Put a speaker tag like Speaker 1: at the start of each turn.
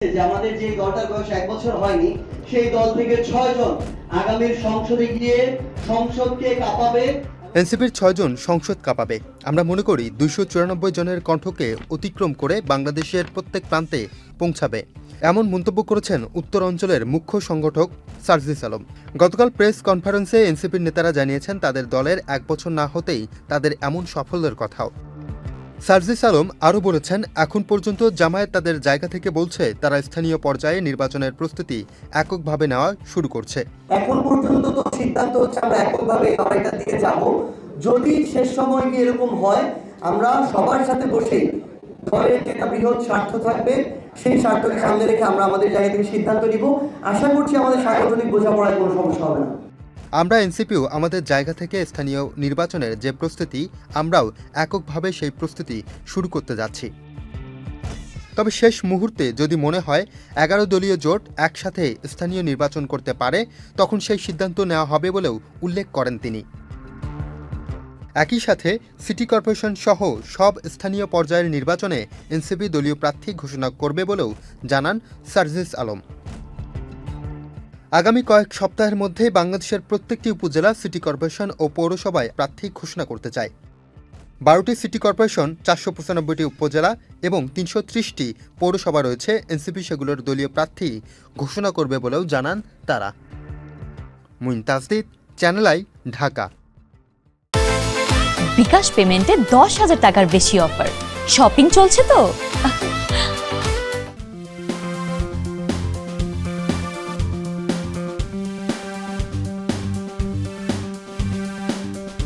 Speaker 1: যে আমাদের যে দলটার বয়স ১ বছর হয়নি সেই দল থেকে ৬ জন আগামীর সংসদে গিয়ে সংসদকে কাঁপাবে।
Speaker 2: এনসিপির ৬ জন সংসদ কাঁপাবে। আমরা মনে করি ২৯৪ জনের কণ্ঠকে অতিক্রম করে বাংলাদেশের প্রত্যেক প্রান্তে পৌঁছাবে, এমন মন্তব্য করেছেন উত্তর অঞ্চলের মুখ্য সংগঠক সার্জিস আলম। গতকাল প্রেস কনফারেন্সে এনসিপির নেতারা জানিয়েছেন তাদের দলের ১ বছর না হতেই তাদের এমন সাফল্যের কথাও। সার্জিস আলম আরও বলেছেন, এখন পর্যন্ত জামায়াত তাদের জায়গা থেকে বলছে তারা স্থানীয় পর্যায়ে নির্বাচনের প্রস্তুতি এককভাবে নেওয়া শুরু করছে।
Speaker 3: এখন পর্যন্ত তো সিদ্ধান্ত হচ্ছে আমরা এককভাবে লড়াইটার দিকে যাব। যদি শেষ সময় গিয়ে এরকম হয়, আমরা সবার সাথে বসে দলের যেটা বৃহৎ স্বার্থ থাকবে সেই স্বার্থকে সামনে রেখে আমরা আমাদের জায়গা থেকে সিদ্ধান্ত নিব। আশা করছি আমাদের সাংগঠনিক বোঝাপড়ায় কোনো সমস্যা হবে না।
Speaker 2: আমরা এনসিপিও আমাদের জায়গা থেকে স্থানীয় নির্বাচনের যে প্রস্তুতি, আমরাও এককভাবে সেই প্রস্তুতি শুরু করতে যাচ্ছি। তবে শেষ মুহূর্তে যদি মনে হয় ১১ দলীয় জোট একসাথে স্থানীয় নির্বাচন করতে পারে, তখন সেই সিদ্ধান্ত নেওয়া হবে বলেও উল্লেখ করেন তিনি। একই সাথে সিটি কর্পোরেশন সহ সব স্থানীয় পর্যায়ের নির্বাচনে এনসিপি দলীয় প্রার্থী ঘোষণা করবে বলেও জানান সার্জিস আলম। আগামী কয়েক সপ্তাহের মধ্যে বাংলাদেশের প্রত্যেকটি উপজেলা, সিটি কর্পোরেশন ও পৌরসভায় প্রার্থী ঘোষণা করতে চায়। ১২টি সিটি কর্পোরেশন, ৪৯৫টি উপজেলা এবং ৩৩০টি পৌরসভা রয়েছে। এনসিপি সেগুলোর দলীয় প্রার্থী ঘোষণা করবে বলেও জানান তারা। Muin Tajdid, channel I, Dhaka.
Speaker 4: বিকাশ পেমেন্টে ১০,০০০ টাকার বেশি অফার। শপিং চলছে তো।